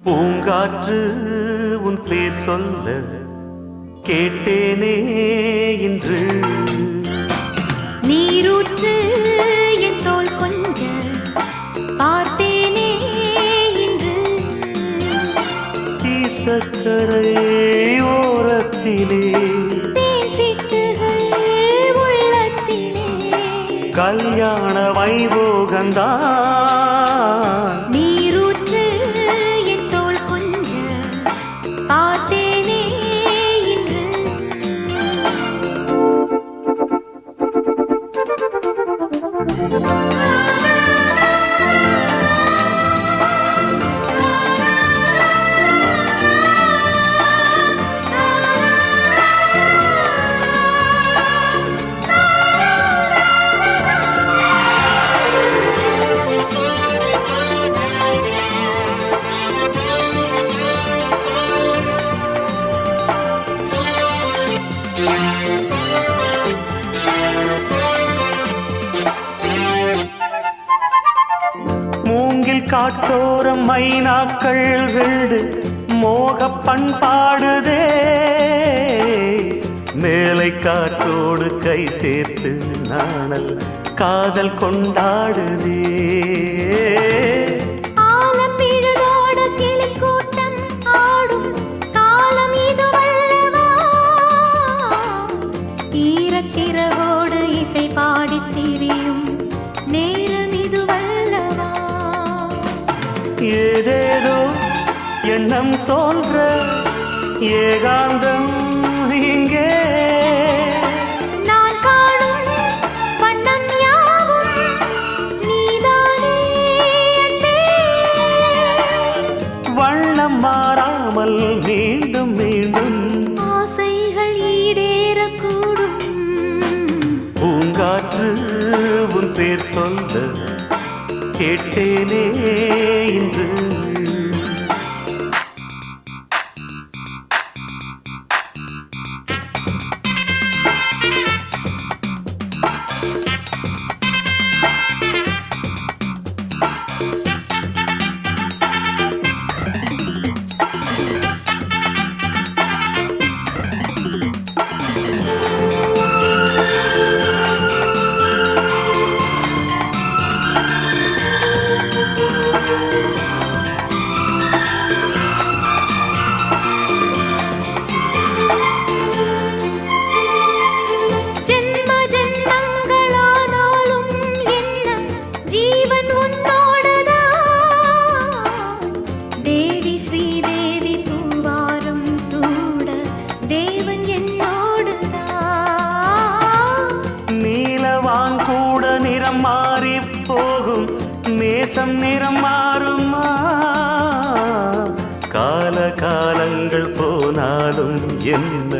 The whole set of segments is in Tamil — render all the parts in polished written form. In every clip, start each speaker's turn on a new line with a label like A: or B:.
A: பூங்காற்று உன் பேர் சொல்ல கேட்டேனே இன்று.
B: நீரூற்று என் தோள் கொஞ்ச பார்த்தேனே இன்று.
A: தீர்த்தக்கரை ஓரத்திலே
B: தேசித்துகள் உள்ளத்திலே
A: கல்யாண வைபோகந்தான்.
B: நீரூற்று என் தோள் கொஞ்ச பார்த்தேனே இன்று.
A: மூங்கில் காட்டோரம் மைனாக்கள் வெள்ளு மோக பண்பாடுதே. மேலை காற்றோடு கை சேர்த்து நாணல் காதல் கொண்டாடுதே.
B: ஆலம்பிழுதோடு கிளிக்கூட்டம் ஆடும் காலம் இதுவல்லவா. ஈரச்சிறகோடு இசை பாடித் திரியும் நேரம் இதுவல்லவா.
A: ஏதேதோ எண்ணம் தோன்ற ஏகாந்தம் இங்கே.
B: நான் காணும் வண்ணம் யாவும் நீதானே அன்பே.
A: வண்ணம் மாறாமல் மீண்டும் மீண்டும்
B: ஆசைகள் ஈடேறக்கூடும்.
A: பூங்காற்று உன் பேர் சொல்ல கேட்டேனே இன்று.
B: ஜென்ம ஜென்மங்களானாலும் என்ன ஜீவன் உன்னோடுதான். தேவி ஸ்ரீதேவி பூவாரம் சூட தேவன் என்னோடுதான்.
A: நீலவான் கூட நிறம் மாறி போகும் நேசம் நிறம் மாறுமா. கால காலங்கள் போனாலும் என்ன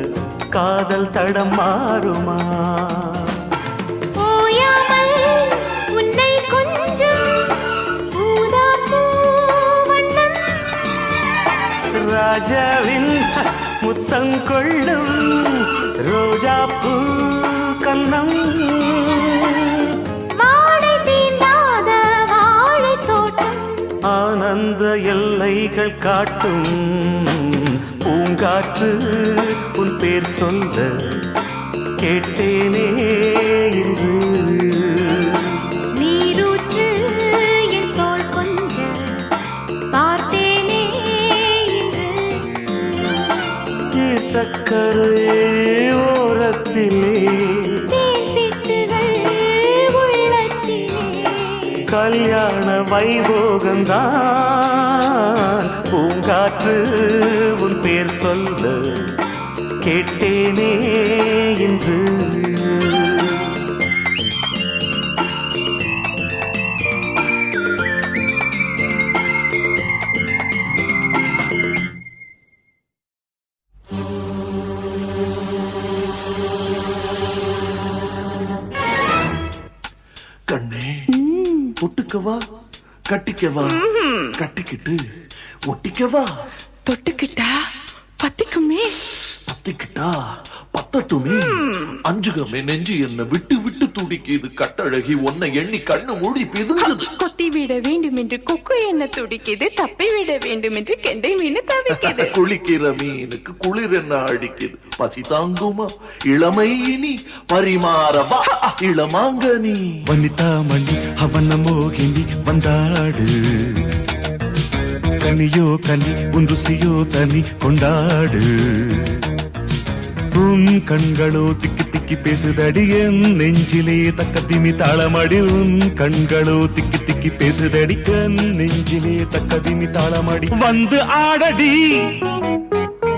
A: காதல் தடம் மாறுமா.
B: ஓயாமல் உன்னை கொஞ்சம் ஊதாப்பூ வண்ணம்.
A: ராஜாவின் முத்தங்கொள்ளும் ரோஜாப்பூ கண்ணம்.
B: மாடை தீண்டாத வாழைத் தோட்டம்
A: ஆனந்த எல்லைகள் காட்டும். பூங்காற்று உன் பேர் சொல்ல கேட்டேனே இன்று.
B: நீரூற்று என் தோள் கொஞ்ச பார்த்தேனே இன்று.
A: தீர்த்தக்கரை ஓரத்திலே
B: தேசித்துகள் உள்ளத்திலே
A: கல்யாண வைபோகந்தான். பூங்காற்று உன் பேர் சொல்ல கேட்டேனே இன்று.
C: கண்ணே ஒட்டுக்கவா கட்டிக்கவா கட்டிக்கிட்டு ஒட்டிக்கவா
D: தொட்டுக்கிட்டா பத்திக்குமே.
C: பத்திக்கிட்டா பத்தட்டுமே அஞ்சுகமே நெஞ்சு என்ன விட்டு விட்டு துடிக்குது கட்டழகி உன்னை எண்ணி கண்ணு மூடி பிதுங்குது
D: கொத்தி விட வேண்டும் என்று கொக்கு என்ன துடிக்குது தப்பி விட வேண்டும் என்று கெண்டை மீன் தவிக்குது
C: குளிக்கிற மீனுக்கு குளிர் என்ன அடிக்குது பசி தாங்குமா இளமை இனி பரிமாறவா இளமாங்கனி
A: வனிதா மணி அவன மோகினி வந்தாடு கனியோ கனி உன் ருசியோ தனி கொண்டாடு உன் கண்களோ திக்கி திக்கி பேசுதடி என் நெஞ்சிலே தக்க திமி தாளமடி உன் கண்களோ திக்கி திக்கி பேசுதடி என் நெஞ்சிலே தக்க திமி தாளமடி வந்து ஆடடி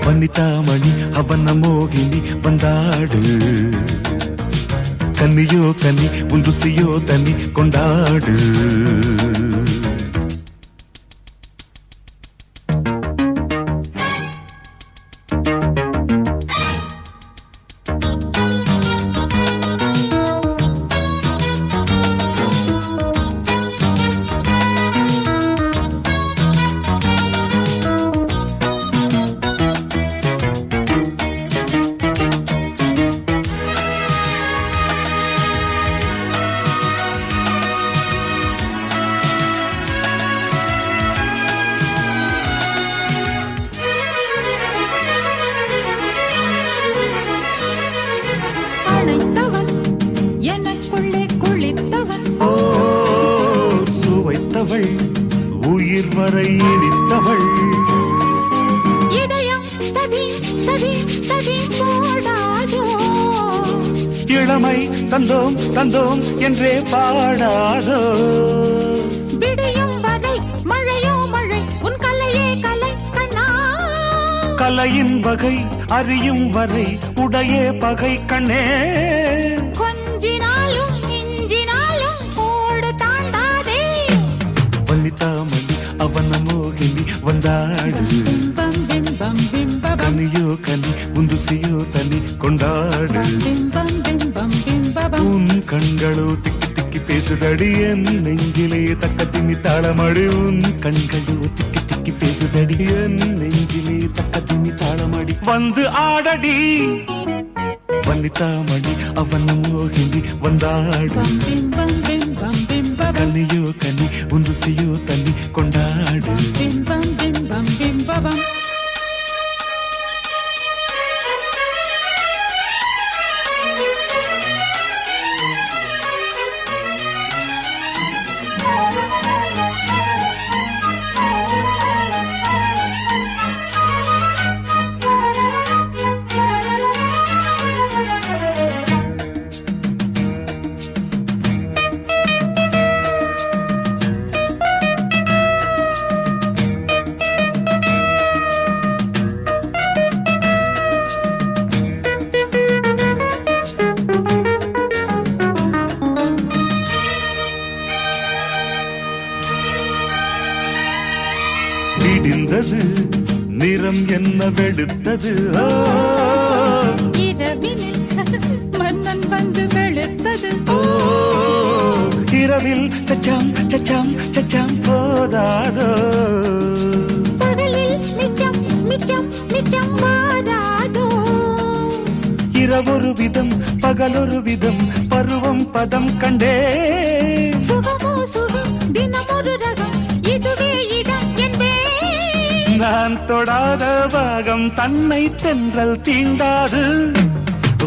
A: வனிதா மணி அவன மோகினி வந்தாடு கனியோ கனி உன் ருசியோ தனி கொண்டாடு
D: அழைத்தவன் எனக்குள்ளே குளித்தவன்
A: சுவைத்தவள் உயிர் வரை இனித்தவள்
D: இதயம் ததி ததி ததி போடாதோ
A: இளமை தந்தோம் தந்தோம் என்றே பாடாதோ
D: விடியும் வரை மழையோ மழை உன் கலையே கலை கண்ணா
A: கலையின் வகை அறியும் வரை உடையே பகை கண்ணே
D: கொஞ்சினாலும் மிஞ்சினாலும் கோடு தாண்டாதே
A: வனிதா மணி அவன மோகினி வந்தாடு
D: பிம்பம் பிம்பம் பிம்பம்
A: கனியோ கனி உன் ருசியோ தனி கொண்டாடு
D: பிம்பம் பிம்பம் பிம்பம்
A: உன் கண்களோ திக்கி திக்கி பேசுதடி என் நெஞ்சிலே தக்க திமி தாளமடி உன் கண்களோ திக்கி திக்கி பேசுதடி என் நெஞ்சிலே தக்க திமி தாளமடி வந்து ஆடடி வனிதா மணி அவன மோகினி வந்தாடு
D: பிம்பம் பிம்பம் பிம்பம்
A: கனியோ கனி உன் ருசியோ தனி கொண்டாடு
D: பிம்பம் பிம்பம் பிம்பம்
A: விடிந்தது நிறம் என்ன வெளுத்தது ஆ,
D: இரவினில் மன்னன் வந்து வெளுத்தது
A: இரவில் சச்சாம் சச்சாம் சச்சாம் போதாதோ
D: பகலில் மிச்சம் மிச்சம் மிச்சம் வாராதோ
A: இரவொரு விதம் பகலொரு விதம் பருவம் பதம் கண்டே
D: சுகமோ சுகம் தினமொரு ரகம் இதுவே இடம் என்பே
A: நான் தொடாத பாகம் தன்னை தென்றல் தீண்டாது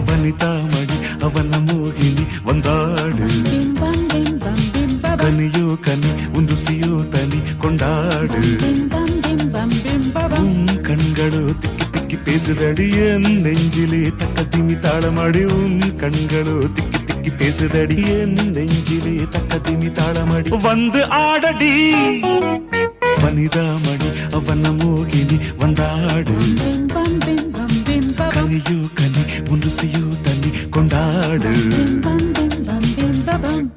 A: வனிதா மணி அவன மோகினி வந்தாடு
D: பிம்பம் பிம்பம் பிம்பம்
A: கனியோ கனி உன் ருசியோ தனி கொண்டாடு
D: பிம்பம் பிம்பம் பிம்பம்
A: உன் கண்களோ திக்கி திக்கி பேசுதடி என் நெஞ்சிலே தக்க திமி தாளமடி உன் கண்களோ திக்கி திக்கி பேசுதடி என் நெஞ்சிலே தக்க திமி தாளமடி வந்து ஆடடி வனிதா மணி அவன மோகினி வந்தாடு
D: பிம்பம் பிம்பம் பிம்பம்
A: கனியோ கனி உன் ருசியோ தனி கொண்டாடு
D: பிம்பம் பிம்பம் பிம்பம்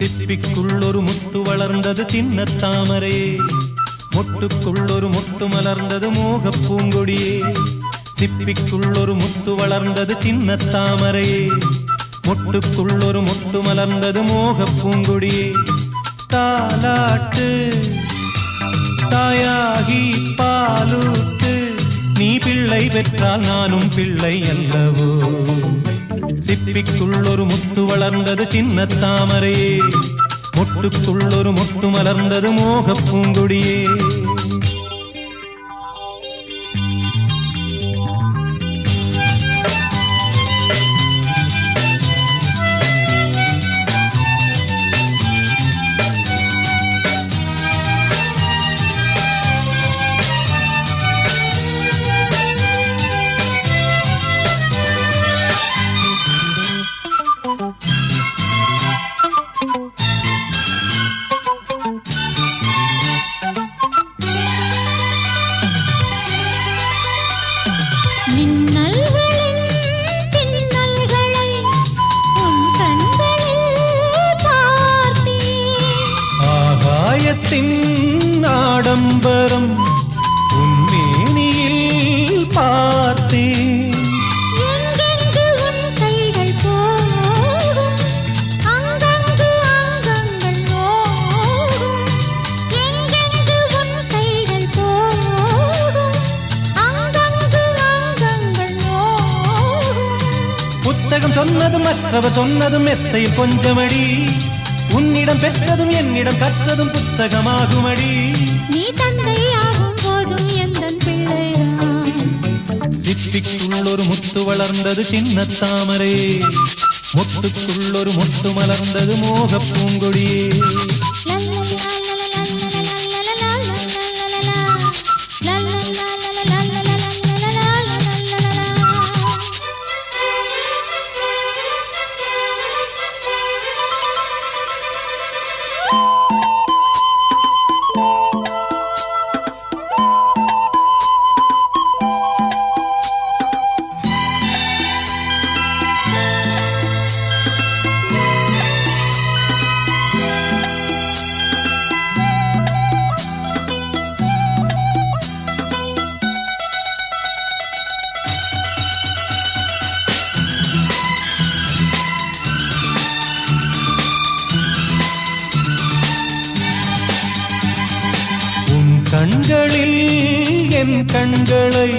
E: சிப்பிக்குள் ஒரு முத்து வளர்ந்தது சின்ன தாமரையே, மொட்டுக்குள் ஒரு முத்து மலர்ந்தது மோக பூங்கொடியே. சிப்பிக்குள் ஒரு முத்து வளர்ந்தது சின்ன தாமரையே, மொட்டுக்குள் ஒரு முத்து மலர்ந்தது மோக பூங்கொடியே. தாலாட்டு தாயாகி பாலூட்டு, நீ பிள்ளை பெற்றால் நானும் பிள்ளை அல்லவோ. சிப்பிக்குள் ஒரு முத்து வளர்ந்தது சின்ன தாமரையே, மொட்டுக்குள் ஒரு முத்து மலர்ந்தது மோக பூங்கொடியே. ஆடம்பரம் உன்மேனியில் பார்த்தேன்.
B: எங்கெங்கு உன் கைகள் போகும், அங்கங்கு அங்கங்கள் நோகும். எங்கெங்கு உன் கைகள் போகும், அங்கங்கு அங்கங்கள் நோகும்.
E: புத்தகம் சொன்னதும் மற்றவர் சொன்னதும் மெத்தையில் கொஞ்சமடி, உன்னிடம் பெற்றதும் என்னிடம் கற்றதும் புத்தகமாகுமடி.
B: நீ தந்தையாகும் போதும் எந்தன் பிள்ளைதான்.
E: சிப்பிக்குள் ஒரு முத்து வளர்ந்தது சின்ன தாமரையே, மொட்டுக்குள் ஒரு முத்து மலர்ந்தது மோக பூங்கொடியே. கண்களில் என் கண்களை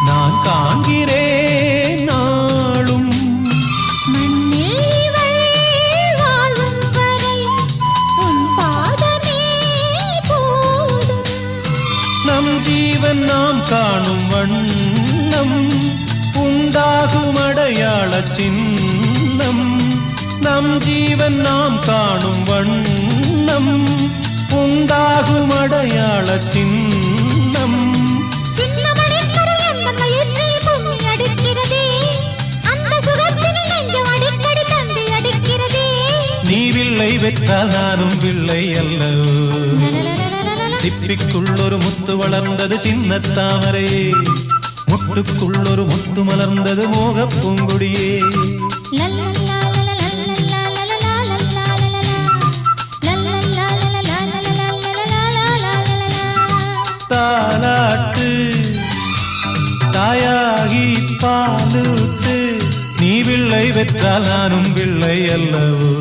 E: நான் காண்கிறேன் நாளும்.
B: மண்ணில் வாழும் வரை உன் பாதமே போதும்.
E: நம் ஜீவன் நாம் காணும் வண்ணம் உண்டாகும் அடையாள சின்னம். நம் ஜீவன் நாம் காணும் வண்ணம் உண்டாகும் அடையாள சின்னம். நீ வில்லை பெற்றால் நானும் வில்லை அல்லவோ. சிப்பிக்குள் ஒரு முத்து வளர்ந்தது சின்ன தாமரையே, மொட்டுக்குள் ஒரு முத்து மலர்ந்தது மோக பூங்கொடியே. தாலாட்டு தாயாகி பாலூட்டு, நீ பிள்ளை பெற்றால் நானும் பிள்ளை அல்லவோ.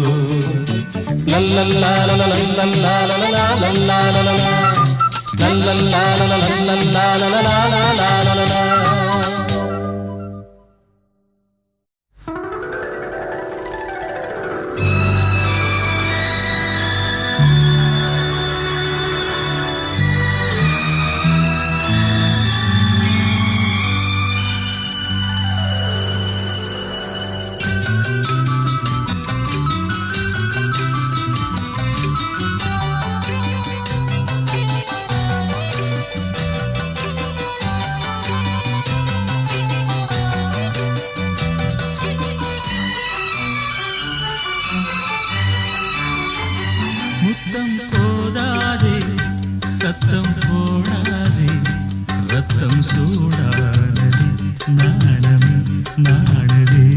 E: லல்லல்லா லல்லல்லா லல்லல்லா லல்லல்லா லல்லல்லா லல்லல்லா லல்லல்லா. முத்தம் போதாதே, சத்தம் போடாதே, ரத்தம் சூடானது, நாணம் நாடுதே.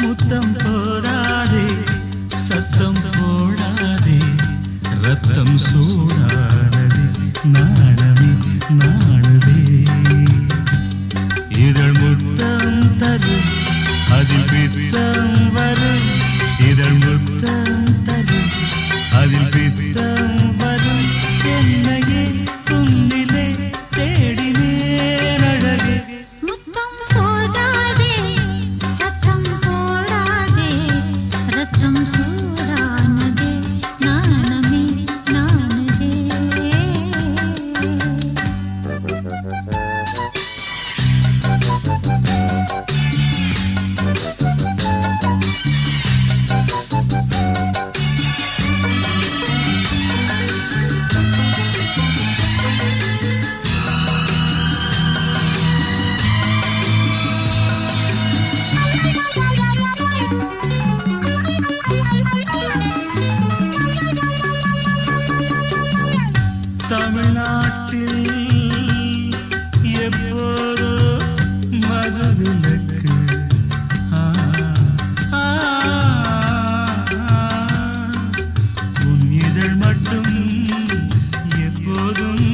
E: முத்தம் போதாதே, சத்தம் ரத்தம் சூடானது நாணமே நாணுதே இதழ் முத்தம் தரும் அதில் பித்தம் வரும் இதழ் முத்தம் தரும் அதில் பித்தம் வரும் என்னையே துன்னிலே தேடினேன் அழகே
B: முத்தம் போதாதே சத்தம் போடாதே ரத்தம் சூடானதே நாணமே நாணுதே
E: தமிழ்நாட்டில் எப்போதோ மதுவிலக்கு உன் இதழ் மட்டும் எப்போதும்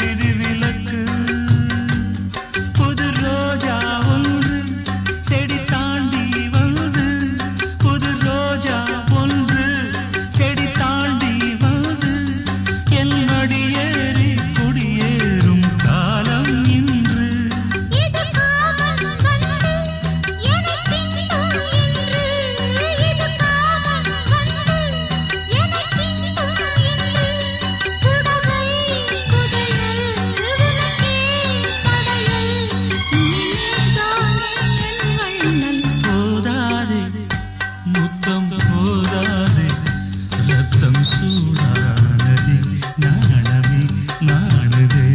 E: விதிவிலக்கு புது ரோஜா ஒன்று செடி தாண்டி வந்து புது ரோஜா ஒன்று செடி தாண்டி வந்து என் அடியேறி குடியேறும் காலம் இன்று
B: இது காமன் வந்து என்னை தீண்டும் என்று இது காமன் வந்து என்னை தீண்டும் என்று புடவை குதையல் உனக்கே படையல் நீதானே என் வண்ணன்
E: போதாதே முத்தம் போதாதே ரத்தம் சூடானதே நாணமே நாணுதே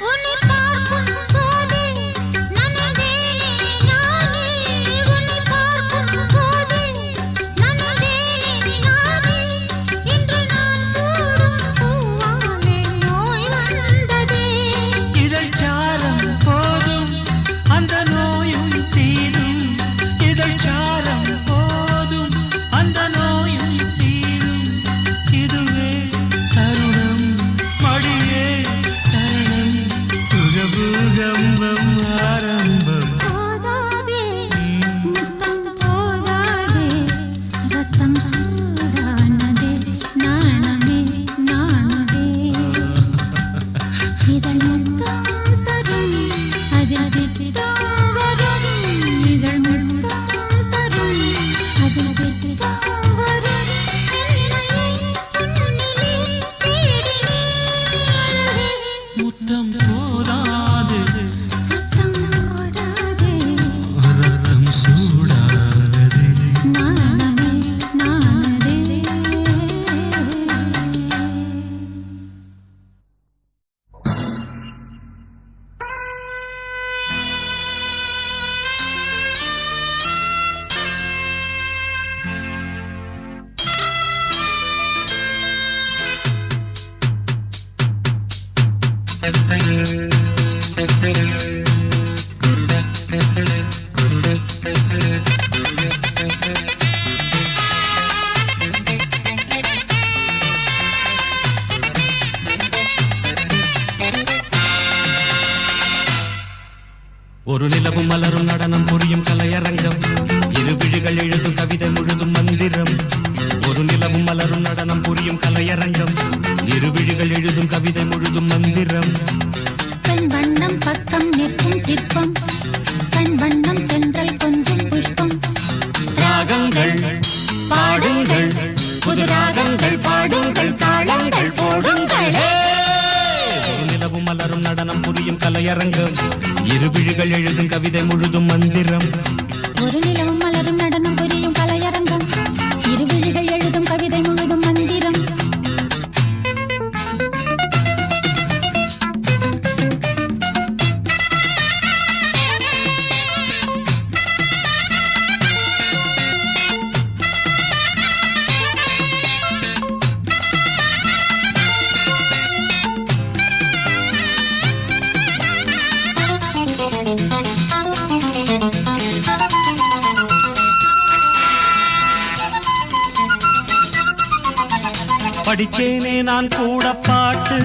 B: உன்னை பார்க்கும் போதே நனைந்தேனே நானே உன்னை பார்க்கும் போதே நனைந்தேனே நானே இன்று நான் சூடும் பூவாலே நோய் வந்ததே
E: இதழ் சாரம் போதும் அந்த நோயும் தீரும் இதழ் சாரம் போதும் அந்த நோயும் தீரும் இதுவே தருணம் மடியே சரணம் சுகபூகம்பம் ஆரம்பம்
B: போதாதே முத்தம் போதாதே ரத்தம் சூடானதே நாணமே நாணுதே இதழ் முத்தம் தரும் அதில் திட்டம் வரும் இதழ் முத்தம் தரும் அதில் திட்டம் வரும் என்னையே உன்னிலே தேடினேன் அழகே
E: முத்தம் போதாது
B: ரசம் போடாதே
E: ரத்தம் சூடானதே
B: நாணமே நாணுதே
E: ஒரு நிலவும் மலரும் நடனம் புரியும் கலையரங்கம் இரு விழிகள் எழுதும் கவிதை முழுதும் மந்திரம் ஒரு நிலவும் மலரும் நடனம் புரியும் கலையரங்கம் இரு விழிகள் எழுதும் கவிதை முழுதும் மந்திரம்
B: கண் வண்ணம் பக்கம் நிற்கும் சிற்பம் கண் வண்ணம் தென்றல் கொஞ்சம் புஷ்பம்
E: ராகங்கள் பாடுங்கள் புது ராகங்கள் பாடுங்கள் தாளங்கள் போடுங்களே ஒரு நிலவும் மலரும் நடனம் புரியும் கலையரங்கம் இரு விழிகள் எழுதும் கவிதை முழுதும் மந்திரம்
B: ஒரு நிலவும் மலரும் நடனம் புரியும் கலையரங்கம் இரு விழிகள் எழுதும் கவிதை முழுதும் மந்திரம்
E: படிச்சேனே நான் கூட பாட்டு,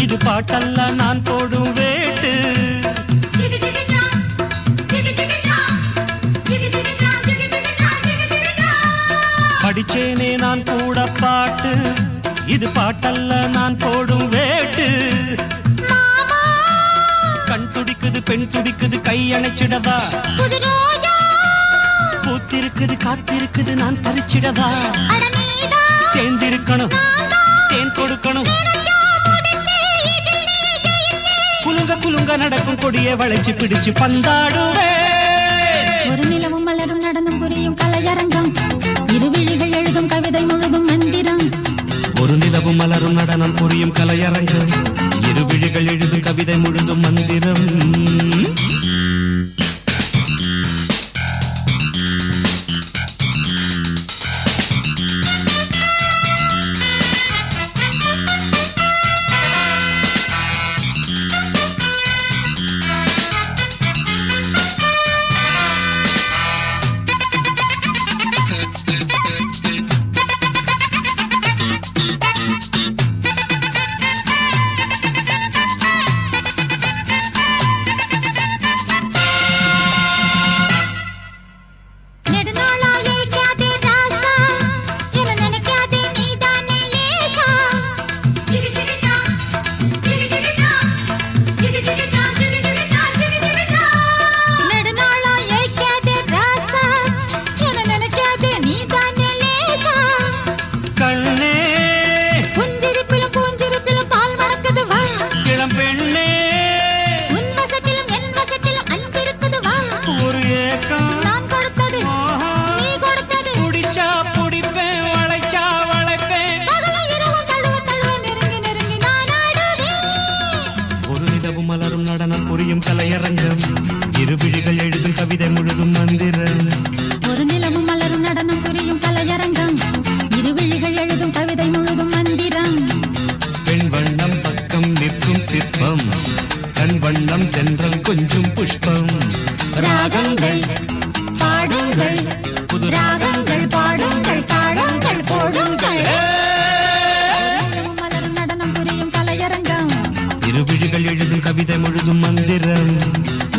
E: இது பாட்டல்ல நான் போடும் வேட்டு. படிச்சேனே நான் கூட பாட்டு, இது பாட்டல்ல நான் போடும் வேட்டு. கண் துடிக்குது பெண் துடிக்குது கை அணைச்சிடவா, பூத்திருக்குது காத்திருக்குது நான் பறிச்சிடவா. சேர்ந்திருக்கணும் தேன் கொடுக்கணும், குலுங்க குலுங்க நடக்கும் கொடிய வளைச்சு பிடிச்சு பந்தாடுவே.
B: ஒரு நிலவும் மலரும் நடனம் புரியும் கலையரங்கம், இருவிழிகள் எழுதும் கவிதை முழுதும் மந்திரம்.
E: ஒரு நிலவும் மலரும் நடனம் புரியும் கலையரங்கம், இருவிழிகள் எழுதும் கவிதை முழுதும் மந்திரம். மலரும் நடனம் புரியும் கலையரங்கம், இருவிழிகள் எழுதும் கவிதை முழுதும் மந்திரம்.
B: ஒரு நிலவும் மலரும் நடனம் புரியும் கலையரங்கம், இருவிழிகள் எழுதும் கவிதை முழுதும் மந்திரம்.
E: பெண் வண்ணம் பக்கம் நிற்கும் சிற்பம், கண் வண்ணம் தென்றல் கொஞ்சம் புஷ்பம்.
B: ராகங்கள் பாடுங்கள், புது ராகங்கள் பாடுங்கள், தாளங்கள் போடுங்கள். மலரும் நடனம் புரியும் கலையரங்கம்,
E: இருவிழிகள் எழுதும் கவிதை முழுதும் மந்திரம்.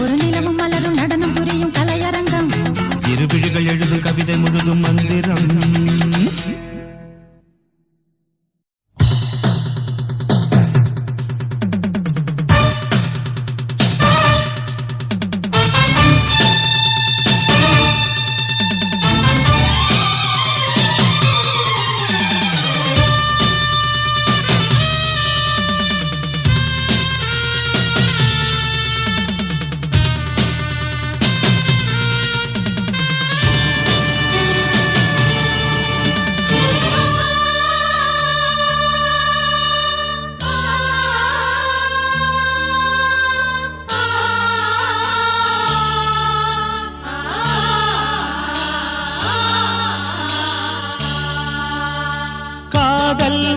B: ஒரு நிலவும் மலரும் நடனம் புரியும் கலையரங்கம்,
E: இருவிழிகள் எழுதும் கவிதை முழுதும் மந்திரம்.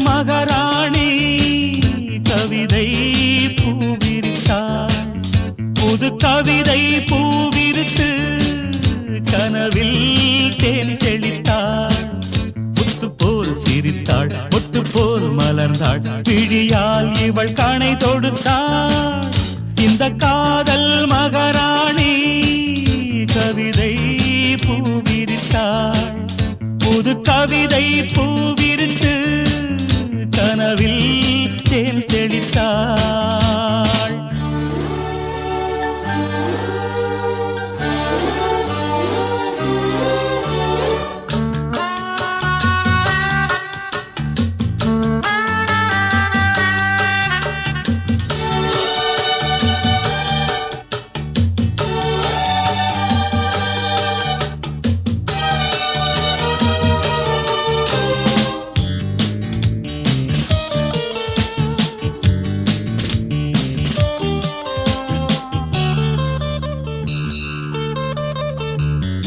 E: மகாராணி கவிதை பூவிரித்தாள், புது கவிதை பூவிரித்து கனவில் தேன் தெளித்தாள். முத்து போல் சிரித்தாள், முத்து போல் மலர்ந்தாள், விழியால் இவள் கணை தொடுத்தாள். இந்த காதல் மகாராணி கவிதை பூவிரித்தாள், புது கவிதை பூவிரித்து கனவில் தேன் தெளித்தாள்.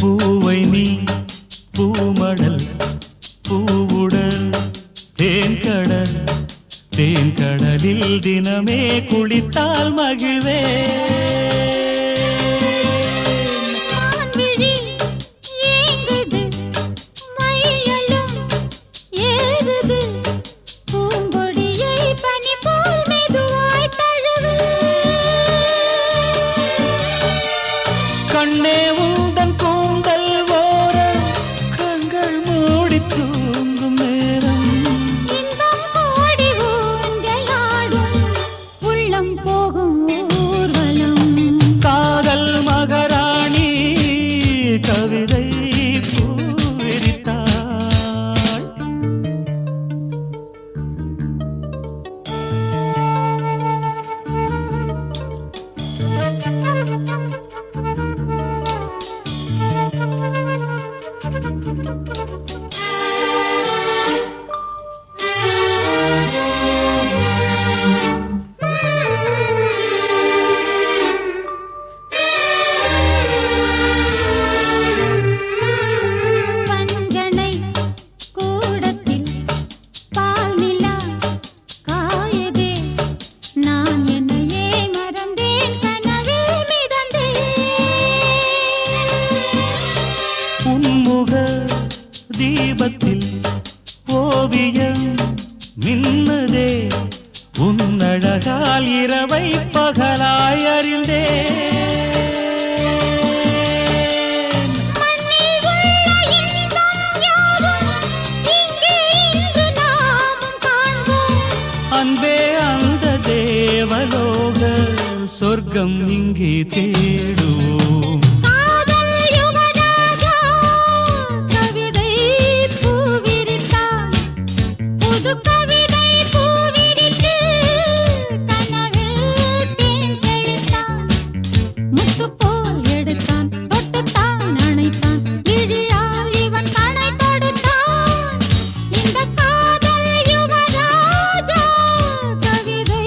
E: பூவை நீ பூமடல் பூவுடல் தேன்கடல், தேன்கடலில் தினமே குளித்தால் மகிழ்வே.
A: கண்ணே உந்தன் கூந்தல் ஓர கண்கள் மூடி தூங்கும் நேரம்
B: இன்பம் கோடி ஊஞ்சலாடும் உள்ளம் போகும் ஊர்வலம்
A: காதல் மகராணி கவிதை பூவிரித்தாள்
B: பஞ்சனை கூடத்தில் பால் நிலா காயதே நான் என்னையே மறந்தேன் கனவில் மிதந்தேன்
A: உன்முக தீபத்தில் ஓவியம் மின்னதே உன்னழகால் இரவை பகலாய் அறிந்தேன்
B: மண்ணில் உள்ள இன்பம் யாவும் இங்கே இன்று நாமும் காண்போம்
A: அன்பே அந்த தேவலோக சொர்க்கம் இங்கே தேடுவோம்
B: காதல் யுவராஜா கவிதை பூவிரித்தான் புது கவிதை பூவிரித்து கனவில் தேன் தெளித்தான் முத்து போல் எடுத்தான் தொட்டுத்தான் அணைத்தான் விழியால் இவன் கணை தொடுத்தான் இந்த காதல் யுவராஜா கவிதை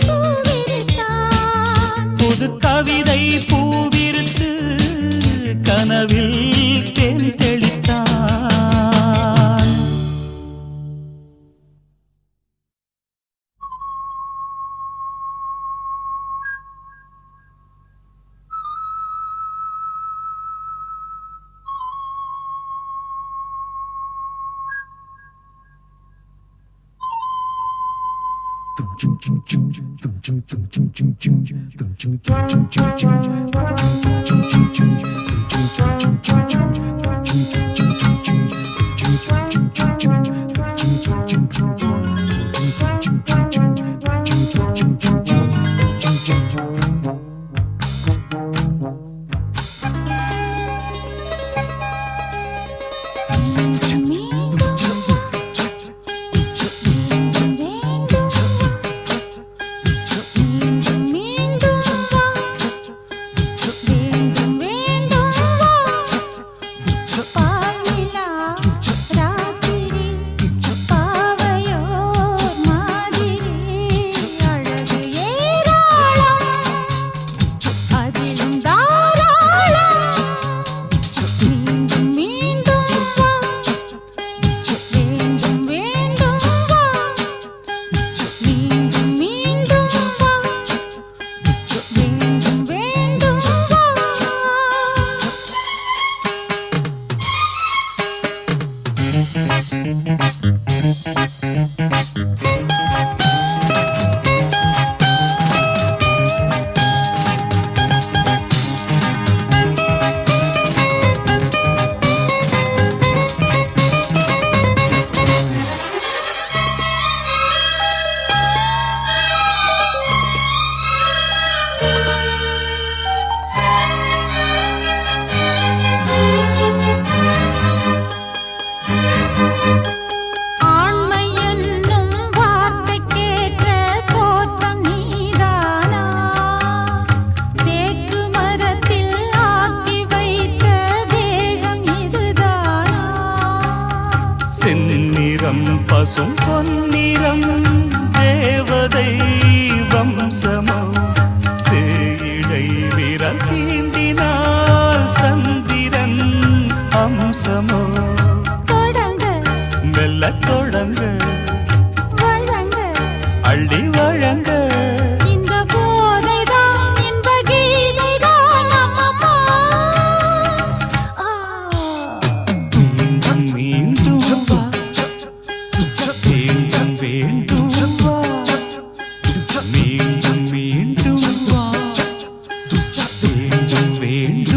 B: பூவிரித்தான்
A: புது கவிதை பூவிருத்து கனவில் தேன் தெளித்தான் பசும் பொன்னிறம் தேவதை வம்சமோ சேயிழை விரல் தீண்டினால் சந்திரன் அம்சமோ
B: தொடங்க
A: மெல்ல தொடங்க
B: வழங்க
A: அள்ளி வழங்க
B: இந்த போதைதான் இன்ப கீதைதான் அம்மம்மா
A: மீண்டும் மீண்டும் வா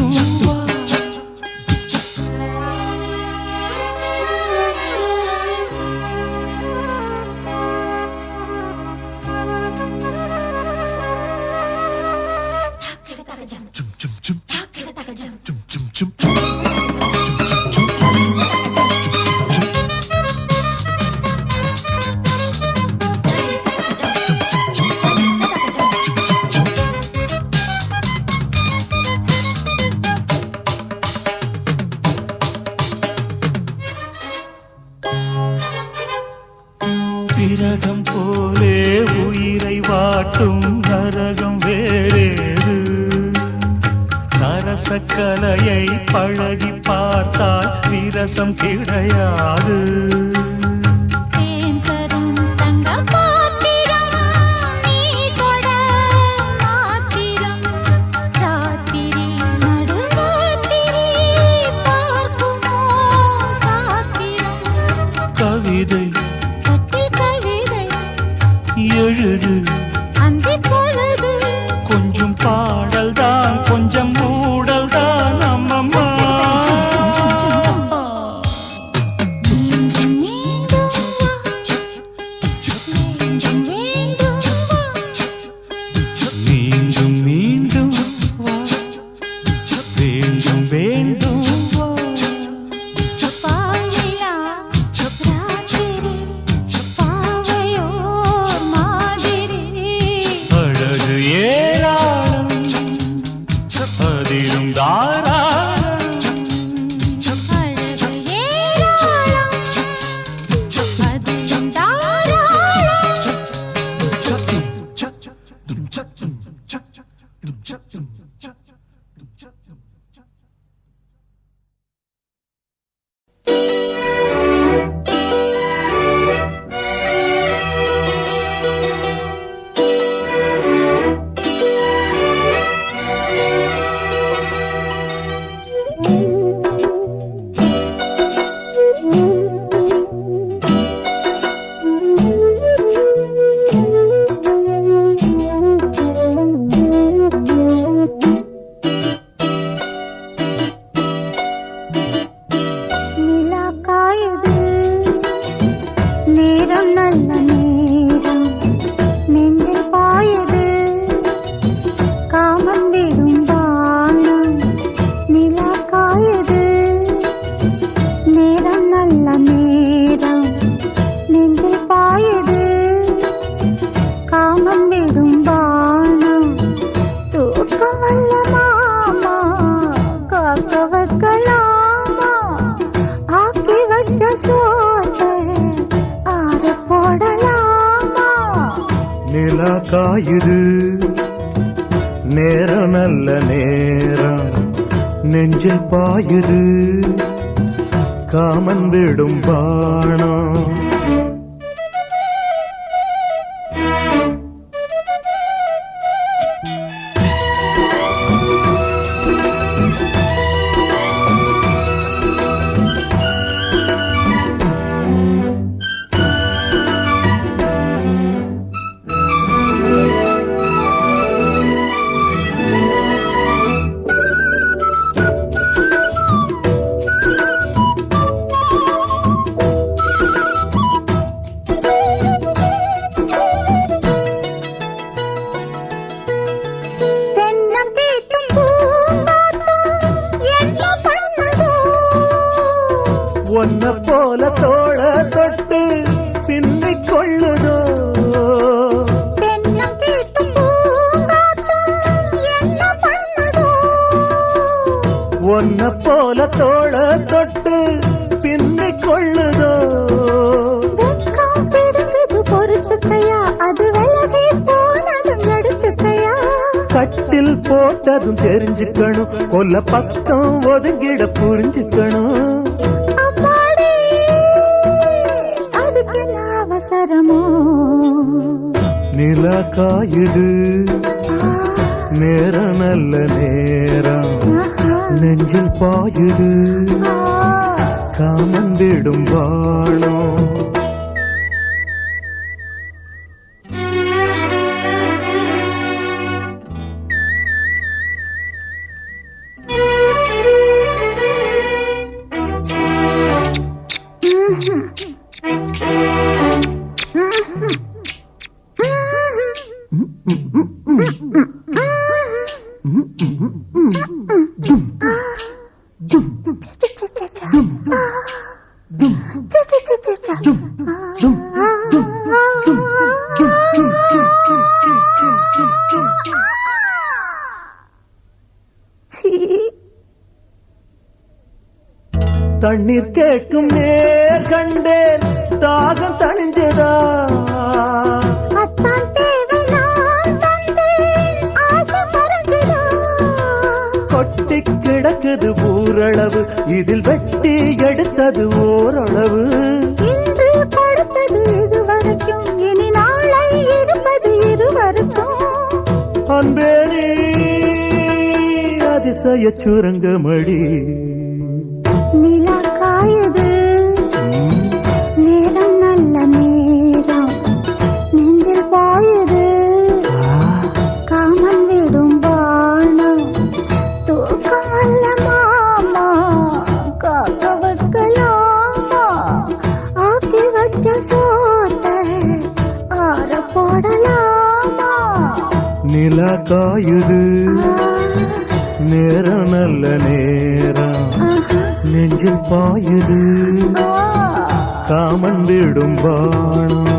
A: மீண்டும் வா. விரகம் போலே உயிரை வாட்டும் நரகம் வேறேது. சரசக்கலையை பழகி பார்த்தால் விரசம் கிடையாது.
B: தேன் தரும் தங்க பாத்திரம் நீ தொட மாத்திரம். ராத்திரி நடுராத்திரி பார்க்குமோ சாத்திரம்.
A: கவிதை
B: கட்டி கவிதை
A: எழுது
B: அந்திப் பொழுது
A: கொஞ்சம் பாடல் தான் கொஞ்சம் மூடல் தான் அம்மம்மா.
B: மீண்டும் மீண்டும் வா. மீண்டும் மீண்டும் வா.
A: மீண்டும் மீண்டும் வா. வேண்டும் வேண்டும் வா.
B: பாவிலா ராத்திரி பாவையோர் மாதிரி.
A: அழகு ஏராளம் அதிலும் தாராளம்.
B: அழகு ஏராளம் அதிலும் தாராளம். நிலா காயுது நேரம் நல்ல நேரம். நெஞ்சில் பாயுது காமம் விடும் வானம். நிலா காயுது நேரம் நல்ல நேரம். நெஞ்சில் பாயுது காமம் விடும் வானம். தூக்கம் வல்ல மாமா காக்க வைக்கலாமா. ஆக்கி வச்ச சோத்தை ஆற போடலாமா.
A: நிலா காயுது நேரம் நல்ல நேரம். நெஞ்சில் பாயுது காமன் விடும் பாணம்.
B: தென்னங்கீற்றும் பூங்காற்றும் என்ன பண்ணுதோ.
A: ஒன்ன போல தோள தொட்டு பின்னிக் கொள்ளுதோ.
B: தென்னங்கீற்றும் பூங்காற்றும் என்ன பண்ணுதோ.
A: ஒன்ன போல தோள தொட்டு பின்னிக் கொள்ளுதோ.
B: வெட்கம் பிடிச்சது பொறுத்துக்கையா. அது விலகி போனதும் எடுத்துக்கையா.
A: கட்டில் போட்டதும் தெரிஞ்சுக்கணும். கொல்ல பக்கம் ஒதுங்கிட புரிஞ்சுக்கணும்.
B: அம்மாடி அதுக்கு என்ன அவசரமோ.
A: நிலா காயுது நேரம் நல்ல நேரம். நெஞ்சில் பாயுது காமன் விடும் வாணம்.
F: தண்ணீர் கேட்கும் நேர் கண்டேன் தாகம் தணிஞ்சதா
B: அத்தான் தேவை நான் தந்தேன் ஆசை மறந்துதா
F: கொட்டி கிடக்குது ஊரளவு இதில் வெட்டி எடுத்தது ஓரளவு
B: இன்று படுத்தது இதுவரைக்கும் இனி நாளை இருப்பது இருவருக்கும்
F: அன்பே நீ அதிசய சுரங்கமடி
B: நிலா காயுது நேரம் நல்ல நேரம் நெஞ்சில் பாயுது காமன் விடும் பாணம் தூக்கம் அல்ல மாமா காக்க வைக்கலாமா ஆக்கி வச்ச சோத்தை ஆற போடலாமா
F: நிலா காயுது நேரம் நல்ல நேரம் நெஞ்சில் பாயுது காமன் விடும் பாணம்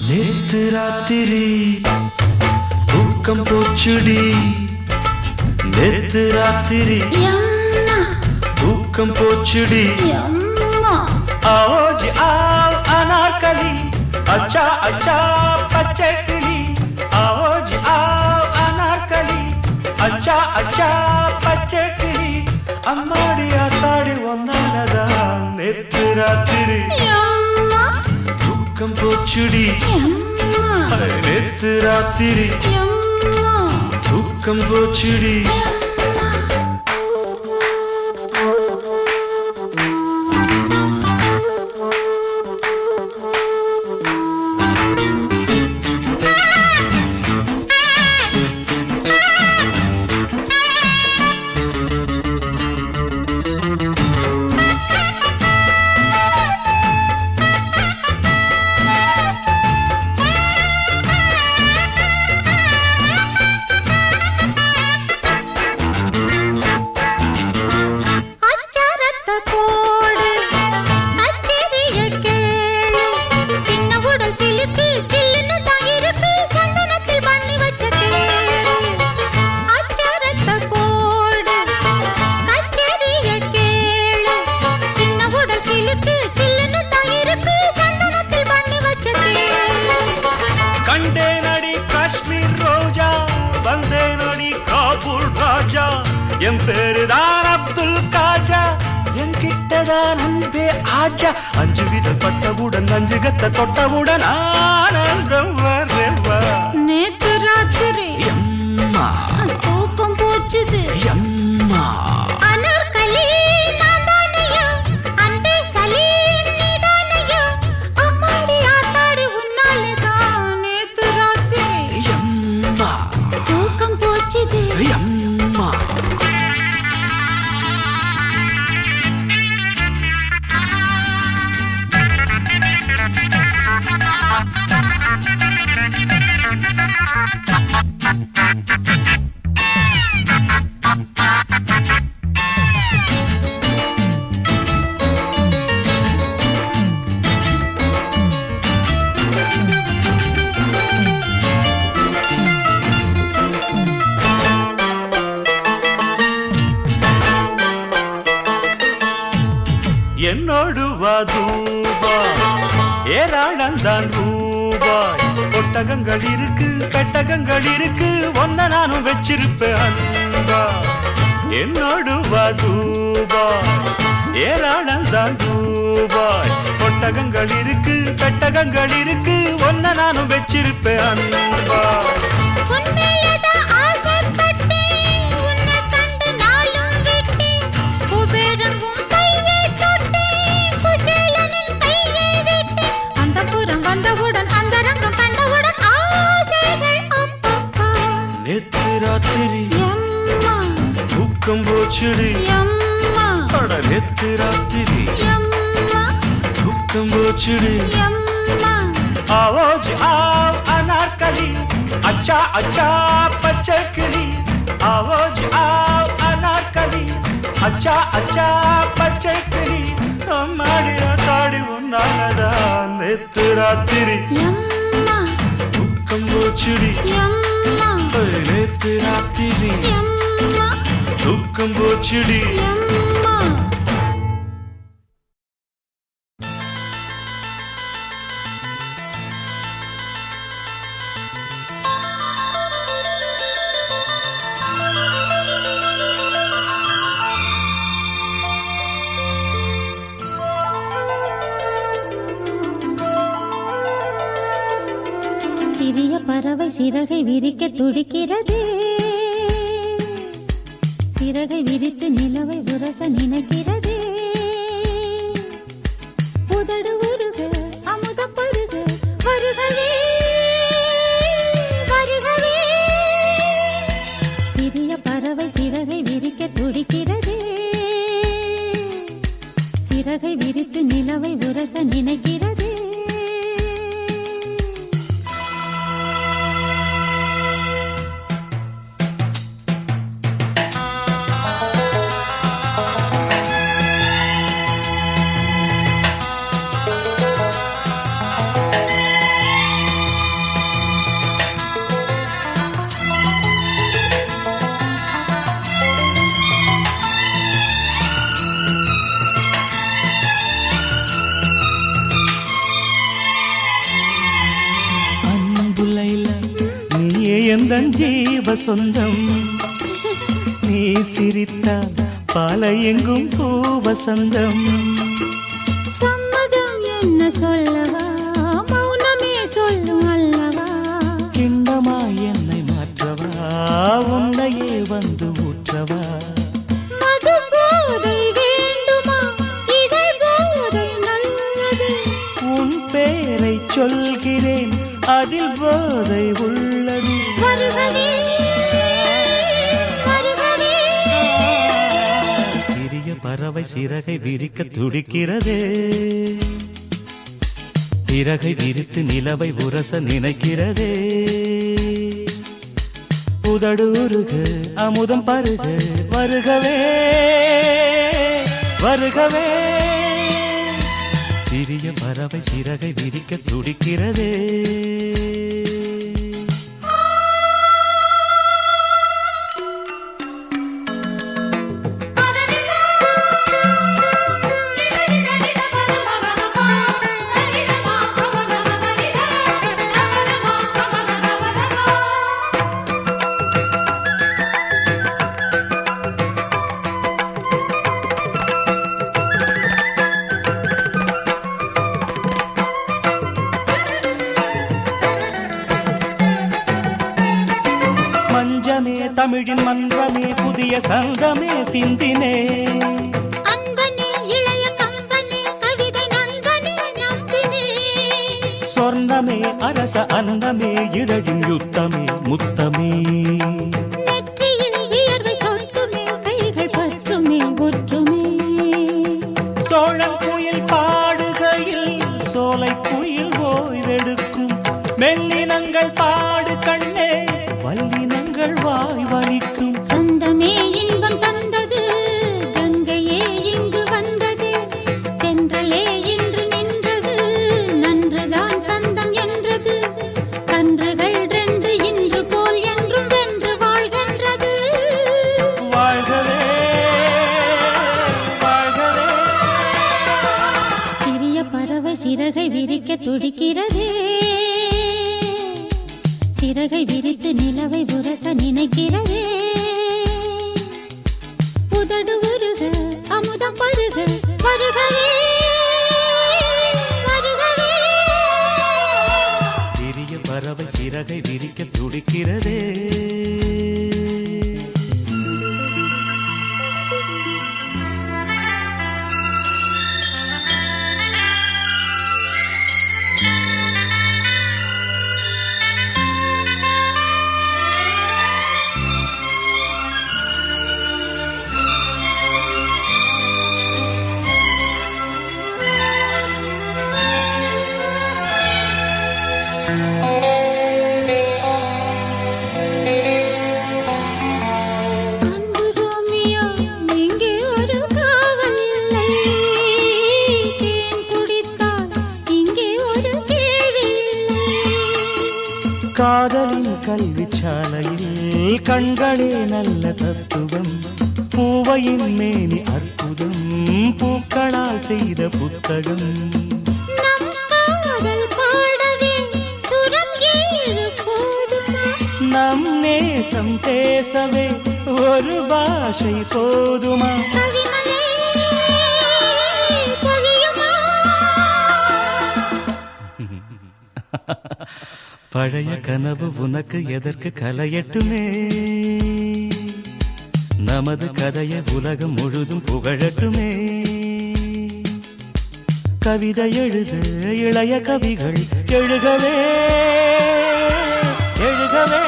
A: நேற்று ராத்திரி தூக்கம் போச்சுடி நேற்று ராத்திரி தூக்கம் போச்சுடி आओ जी आओ अनारकली अच्छा अच्छा பச்சை கிளி आओ जी आओ अनारकली अच्छा अच्छा பச்சை கிளி அம்மாடி ஆத்தாடி ஒன்னாலதான் நேற்று ராத்திரி தூக்கம் போச்சுடி நேற்று ராத்திரி தூக்கம் போச்சுடி பேருதான் அப்துல் காஜா என்கிட்டதான் அன்பே ஆஜா அஞ்சு விதம் பட்டவுடன் அஞ்சு கத்த தொட்டவுடன் ஆனந்தம் வரவா
B: நேத்து ராத்திரி
A: அம்மா
B: தூக்கம் போச்சுது
A: அம்மா
B: அனார்கலி நான்தானையா அன்பே சலீம் நீதானையா அம்மாடி ஆத்தாடி உன்னாலதான் நேத்து ராத்திரி
A: அம்மா
B: தூக்கம் போச்சுது
A: அம்மா என்னோடு வாதூபா ஏராளந்தான் ரூபாய் ஒட்டகங்கள் இருக்கு பெட்டகங்கள் இருக்கு ஒன்ன நானும் வச்சிருப்பேன் அன்பா என்னோடு வாதூபா ஏராளந்தான் ரூபாய் ஒட்டகங்கள் இருக்கு பெட்டகங்கள் இருக்கு ஒன்ன நானும் வச்சிருப்பேன் அன்பா
B: வந்தவுடன் அந்த ரங்கம் கண்டவுடன் ஆசைகள் அப்பா
A: போச்சுடி
B: எம்மா
A: அட நேத்து ராத்திரி
B: எம்மா
A: தூக்கம் போச்சுடி
B: எம்மா
A: ஆவோஜி ஆவ் அனார்கலி அச்சா அச்சா பச்சை கிளி ஆவோஜி ஆவ் அனார்கலி அச்சா அச்சா பச்சை கிளி அம்மாடி காடி ஒன்னானதான் நேத்து ராத்திரி
B: எம்மா
A: தூக்கம் போச்சுடி
B: எம்மா
A: நேத்து ராத்திரி
B: எம்மா
A: தூக்கம் போச்சுடி
B: எம்மா சிறிய பறவை சிறகை விரிக்க துடிக்கிறது சிறகை விரித்து நிலவை உரச நினைக்கிறது உதடு உருக அமுத பருக வருகவே வருகவே சிறிய பறவை சிறகை விரிக்க துடிக்கிறது சிறகை விரித்து நிலவை உரச நினைக்கிறது
A: எந்தன் ஜீவ சொந்தம் நீ சிரித்தால் பாலை எங்கும் பூவசந்தம்
B: சம்மதம் என்ன சொல்லவா மௌனமே சொல்லும் அல்லவா
A: கிண்டமா என்னை மாற்றவா உன்னையே வந்து ஊற்றவா
B: மது போதை வேண்டுமா இதை போதை நல்லது
A: உன் பேரை சொல்கிறேன் அதில் போதை உள்ளது
B: வருகவே வருகவே
A: சிறிய பறவை சிறகை விரிக்க துடிக்கிறது சிறகை விரித்து நிலவை உரச நினைக்கிறது உதடு உருக அமுதம் பருக வருகவே வருகவே சிறிய பறவை சிறகை விரிக்க துடிக்கிறது மஞ்சமே தமிழின் மன்றமே புதிய சங்கமே சிந்தினே
B: அன்பனே இளைய கம்பனே கவிதை நண்பனே நம்பினே
A: சொர்ணமே அரச அன்னமே இதழின் யுத்தமே முத்தமே
B: நெற்றியில் வியர்வை சொட்டுமே கைகள் பற்றுமே ஒற்றுமே
A: சோழன் குயில் பாடுகையில் சோலை குயில் ஓய்வெடுக்கும் மெல்லினங்கள் பாடு கண்ணே வல்லினங்கள் வாய் வலிக்கும்
B: சொந்தமே இன்பம் தந்தது கங்கையே இங்கு வந்தது தென்றலே இன்று நின்றது நன்றுதான் சந்தம் என்றது கன்றுகள் ரெண்டு இன்று போல் என்றும் வென்று வாழ்கின்றது
A: வாழ்கவே வாழ்கவே
B: சிறிய பறவை சிறகை விரிக்க துடிக்கிறதே சிறகை விரித்து நிலவை உரச நினைக்கிறதே உதடு உருக அமுதம் பருக வருகவே வருகவே
A: சிறிய பறவை சிறகை விரிக்க துடிக்கிறதே
B: அன்பு ரோமியோ, இங்கே ஒரு காவல் இல்லை. தேன் குடித்தால் இங்கே ஒரு கேள்வி இல்லை.
F: காதலின் கல்விச்சாலையில் கண்களே நல்ல தத்துவம், பூவையின் மேனி அற்புதம், பூக்களால் செய்த புத்தகம்.
B: நம் காதல் பாடவே சுரம் ஏழு போதுமா?
F: நம் நேசம் பேசவே ஒரு பாஷை போதுமா?
B: கவிமலை பொழியுமா?
F: பழைய கனவு உனக்கு எதற்கு கலையட்டுமே, நமது கதையை உலகம் முழுதும் புகழட்டுமே. கவிதை எழுது இளைய கவிகள் எழுகவே எழுகவே.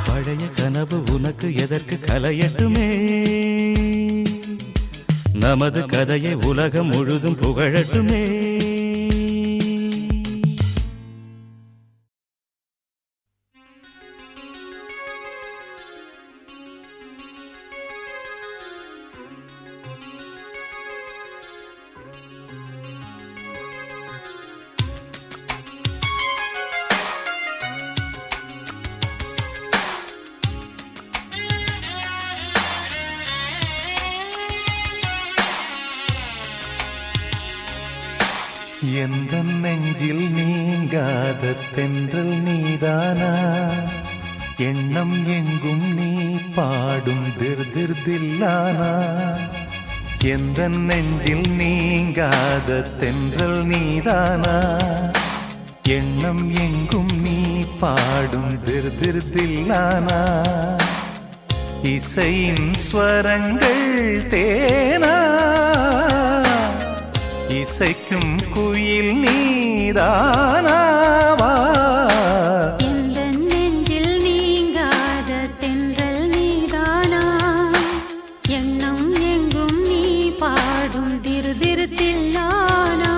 F: பழைய கனவு உனக்கு எதற்கு கலையட்டுமே, நமது கதையை உலகம் முழுதும் புகழட்டுமே.
A: எந்த நெஞ்சில் நீங்காத தென்றல் நீதானா, எண்ணம் எங்கும் நீ பாடும் திர்திர்தில்லானா. எந்த நெஞ்சில் நீங்காத தென்றல் நீதானா, எண்ணம் எங்கும் நீ பாடும் திர்திர்தில்லானா. இசையின் ஸ்வரங்கள் தேனா, இசைக்கும் குயில் நீதானாவா.
B: எந்த நெஞ்சில் நீங்காத தென்றல் நீதானா, எண்ணம் எங்கும் நீ பாடும் திருதிருத்தில்லானா.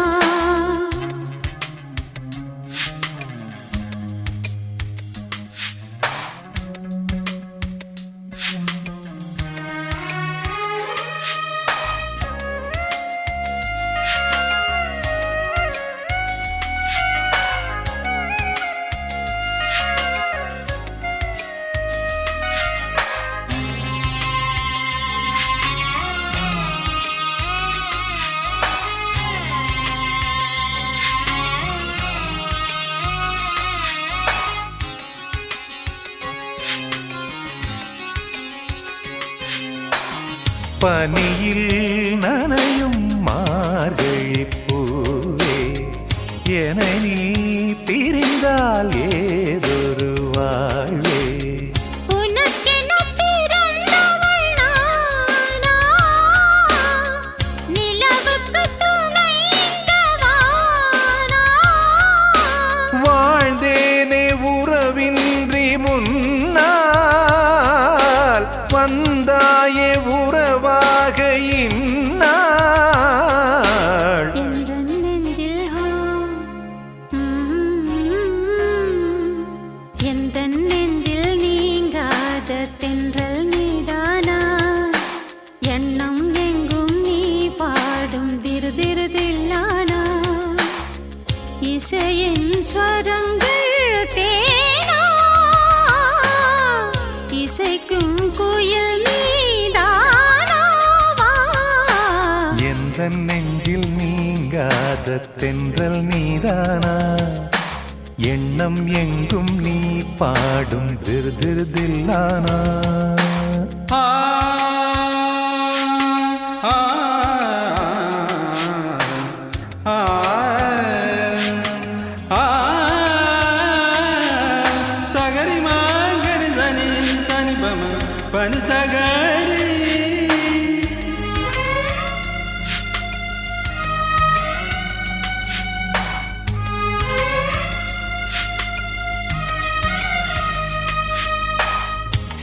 A: பனியில் நனையும் மார்கழி பூவே, என நீ பிரிந்தால் ஏதொரு வாழ்வே.
B: உனக்கென பிறந்தவள் நானா, நிலவுக்கு துணை இந்த வானா.
A: வாழ்ந்தேனே உறவின்றி முன்னால், வந்தாயே உறவாக இந்நாள்.
B: எந்த நெஞ்சில் எந்த நெஞ்சில் நீங்காத தென்றல் நீதானா, எண்ணம் எங்கும் நீ பாடும் திருதிருதில்லானா. இசையின் ஸ்வரங்கள் தேனா, இசைக்கும் குயில் நீதானாவா.
A: எந்த நெஞ்சில் நீங்காத தென்றல் நீதானா, எண்ணம் எங்கும் நீ பாடும் திருதிருதில்லானா.
E: சகரி மாங்கரி சனி சனி பம பனி சகரி.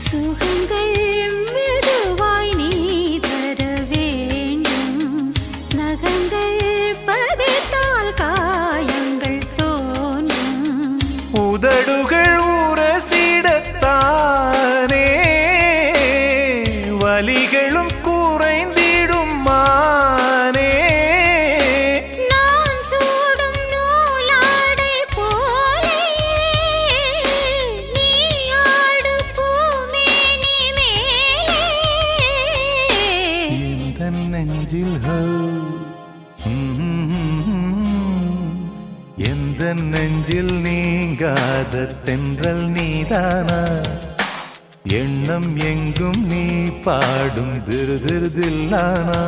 B: சுகங்கள் மெதுவாக
A: உதடுகள் உரசிடத்தானே வலிகளும் குறைந்திடும் மானே
B: நான் சூடும் நூலாடை போலே நீ ஆடு பூமேனி மேலே
A: இந்த நெஞ்சில் எந்த நெஞ்சில் நீங்காத தென்றல் நீதானா எண்ணம் எங்கும் நீ பாடும் திருதிருதில்லானா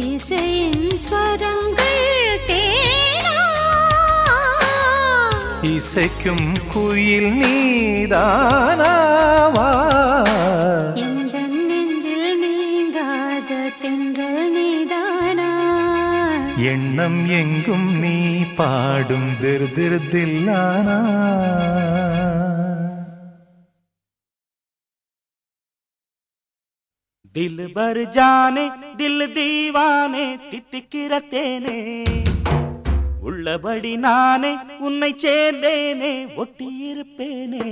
B: இசையின் ஸ்வரங்கள் தேனா
A: இசைக்கும் குயில் நீதானாவா
B: எந்த நெஞ்சில் நீங்காத தென்றல் நீதானா
A: எண்ணம் எங்கும் நீ பாடும் திருதிருதில்லானா
F: दिल भर जाने दिल दीवाने தித்திக்கிற தேனே உள்ளபடி நானே உன்னை சேர்ந்தேனே ஒட்டியிருப்பேனே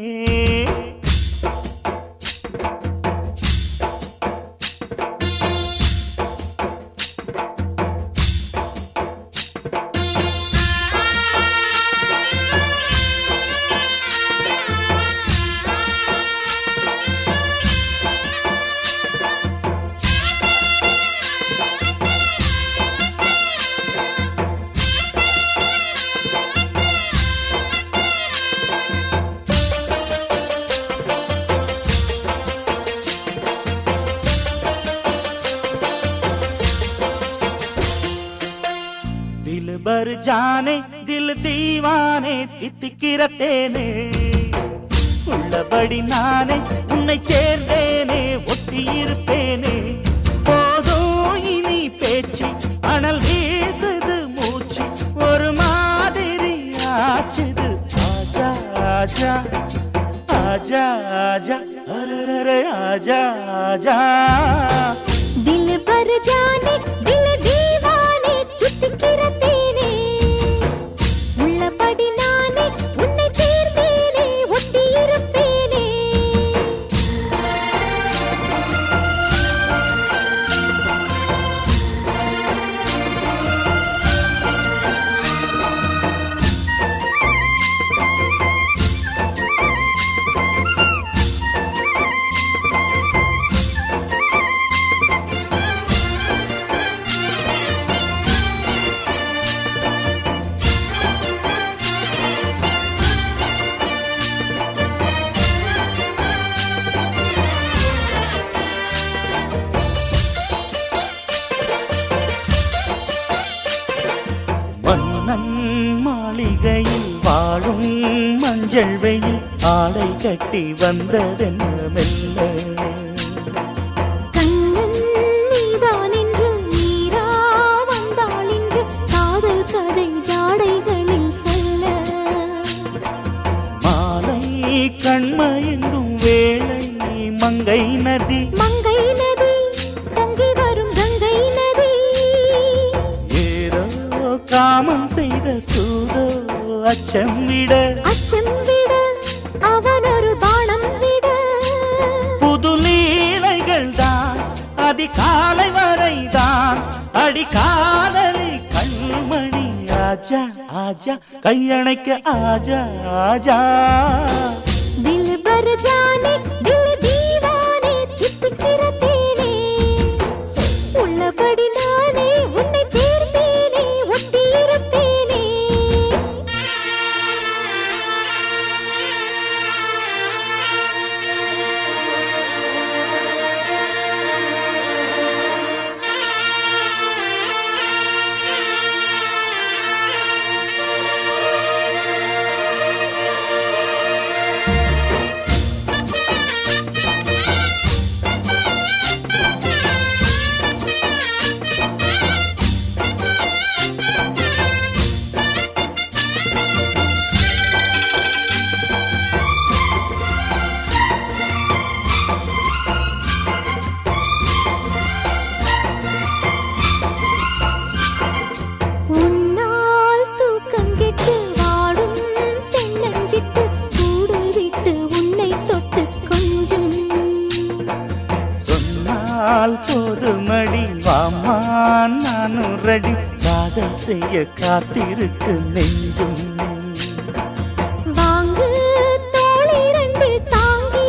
F: दिल भर जाने दिल दीवाने தித்திக்கிற தேனே உள்ளபடி நானே உன்னை சேர்ந்தேனே ஒட்டியிருப்பேனே போதும் இனி பேச்சு அனல் வீசுது மூச்சு ஒரு மாதிரி ஆச்சுது ஆஜா ஆஜா ஆஜா ஆஜா அரரே ஆஜா ஆஜா
B: दिल भर जाने दिल दीवाने தித்திக்கிற தேனே உள்ளபடி நானே உன்னை சேர்ந்தேனே ஒட்டியிருப்பேனே
F: மன்னன் மாளிகையில் வாழும் மஞ்சள் வெயில் ஆடை கட்டி வந்ததென்ன மெல்ல
B: கண்ணன் நீதான் என்று நீரா வந்தாள் என்று காதல் கதை ஜாடைகளில் சொல்ல
F: மாலை கண்மயங்கும் வேளை மங்கை நதி
B: மங்கை நதி தங்கி வரும் கங்கை நதி
F: ஏதோ காமம் செய்த சூதோ அச்சம் விட
B: அச்சம் விட அவன் ஒரு பானம் விட
F: புது லீலைகள் தான் அதிகாலை வரைதான் அடிக்காதலி கண்மணி ஆஜா ஆஜா கையணைக்க ஆஜா ஆஜா
B: दिल भर जाने दिल दीवाने தித்திக்கிற தேனே உள்ளபடி நானே உன்னை சேர்ந்தேனே ஒட்டியிருப்பேனே
A: அம்மா நானும் ரெடி காதல் செய்ய காத்திருக்கு நெஞ்சும்
B: வாங்கு தோளை ரெண்டு தாங்கி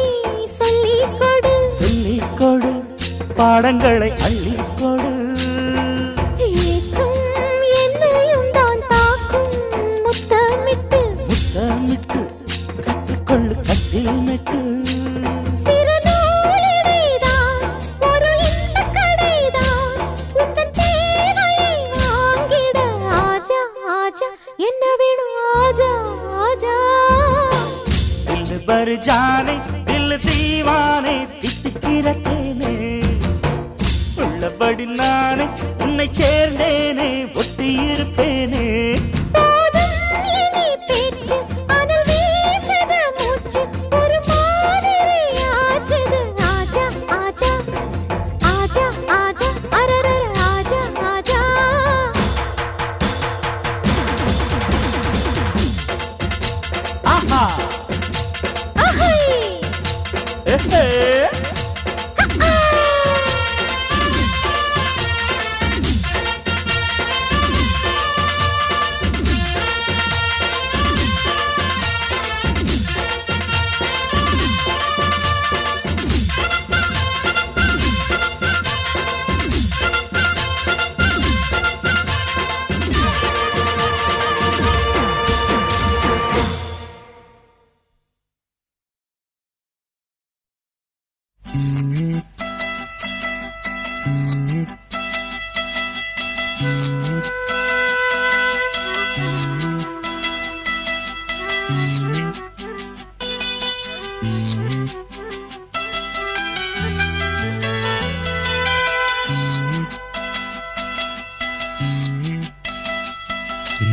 B: சொல்லிக் கொடு
A: சொல்லிக் கொடு பாடங்களை அள்ளிக் கொடு
B: ஏற்றும் என்னையும் தான் தாக்கும் முத்தமிட்டு
A: முத்தமிட்டு கற்றுக்கொள்ளு கட்டில் மெட்டு
B: சிறு நூலிடைதான் ஒரு இன்பக் கடைதான் உந்தன் தேவையை வாங்கிட ஆஜா ஆஜா என்ன வேணும் ஆஜா ஆஜா
A: தில் பர் ஜானே தில் தீவானே தித்திக்கிறேனே உள்ளபடி நானே உன்னை சேர்ந்தேனே ஒட்டி இருப்பேனே
B: போதும் இனி பேச்சு அனல் வீசுது மூச்சு ஒரு மாதிரி ஆச்சுது ஆஜா ஆஜா ஆஜா ஆஜா அரரர ஆஜா ஆஜா
A: ஆஹா
B: அஹை
A: ஏஹே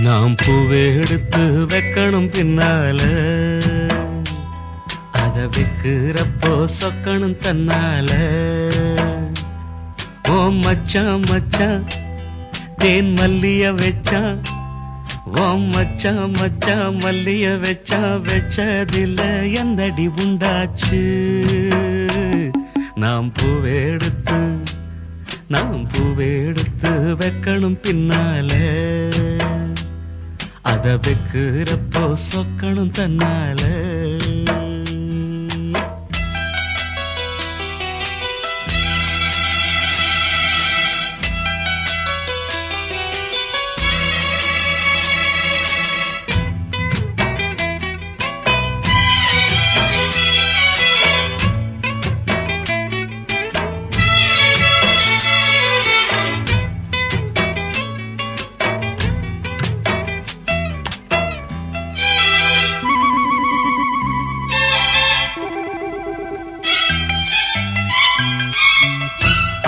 E: நாம் பூவை எடுத்து வைக்கணும் பின்னால அத வைக்கிறப்போ சொக்கணும் தன்னால ஓ மச்சான் மச்சான் தேன் மல்லிய வச்சான் ஓ மச்சான் மச்சான் மல்லிய வச்சான் வச்சதில்ல என்னடி உண்டாச்சு நாம் பூவை எடுத்து வைக்கணும் பின்னால அத வைக்கிறப்போ சொக்கணும் தன்னால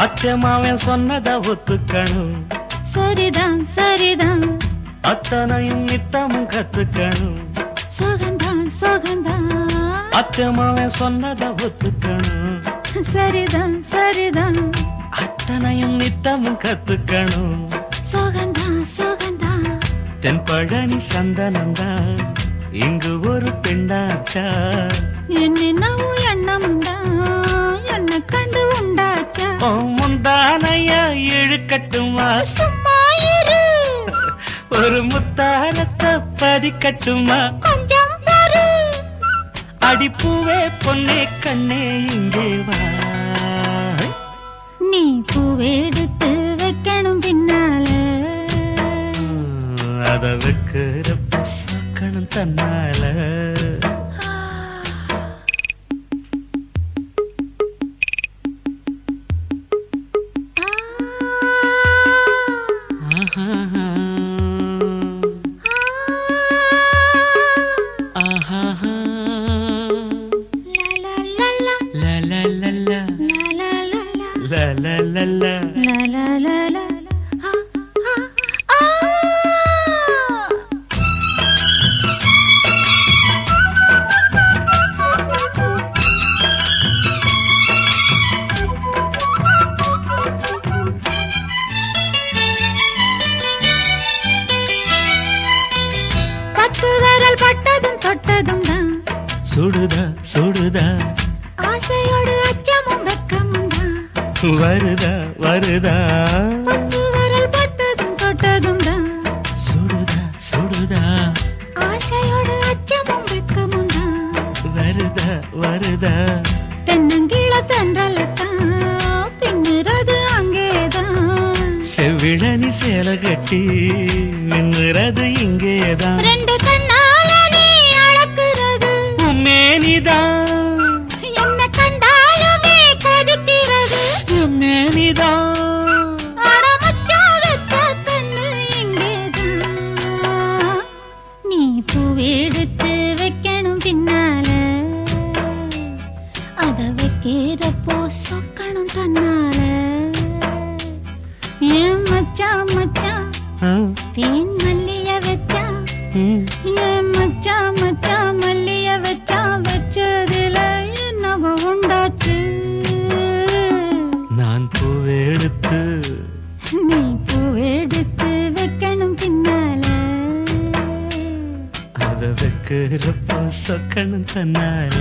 E: அச்சமாவன் சொன்னத ஒத்துக்கணும்
B: சரிதான் சரிதான்
E: அத்தனையும் நித்தமும் கத்துக்கணும்
B: சோகந்தான் சோகந்தான்
E: அச்சமாவன் சொன்னத ஒத்துக்கணும்
B: சரிதான் சரிதான்
E: அத்தனையும் நித்தமும் கத்துக்கணும்
B: சோகந்தான் சோகந்தான்
E: தென்பழனி சந்தனம்தான் இங்கு ஒரு பெண்ணாச்சா
B: என்னென்னவும் எண்ணமுண்டா என்ன கண்டு உண்டாச்சா
E: முந்தானையா இழுக்கட்டுமா
B: சும்மா இரு
E: ஒரு முத்தாரத்தை பதிக்கட்டுமா
B: கொஞ்சம் பாரு
E: அடிப்பூவே பொன்னே கண்ணே இங்கே வா
B: நீ பூவெடுத்து வைக்கணும் பின்னால
E: அத வைக்கிறப்ப சொக்கணும் தன்னால சுடுதா சுடுதா
B: ஆசையோடு அச்சமும் வெக்கமும் தான்
F: வருதா வருதா
B: பத்து விரல் பட்டதும் தொட்டதும் தான்
F: சுடுதா சுடுதா
B: ஆசையோடு அச்சமும் வெக்கமும் தான்
F: வருதா வருதா
B: தென்னங்கீழ தென்றலத்தான் பின்னுறது அங்கேதான்
F: செவ்விழனி சேல கட்டி மின்னுறது இங்கேதான்
B: ரெண்டு கண்ணால நீ அளக்குறது
F: மேனிதான்
B: என்ன கண்டாலுமே கொதிக்கிறது
F: மேனிதான்
B: அட மச்சான் வச்ச கண்ணு இங்கேதான் நீ பூவெடுத்து வைக்கணும் பின்னால அத வைக்கிறப்போ சொக்கணும் தன்னால ஏன் மச்சான் மச்சான் தேன் மல்லிய வச்சா ஏன் மச்சான் மச்சான் மல்லிய வச்சா வச்சதுல என்னவோ உண்டாச்சு
F: நான் பூவெடுத்து
B: நீ பூவெடுத்து வைக்கணும் பின்னால
F: அத வைக்கிறப்போ சொக்கணும் தன்னால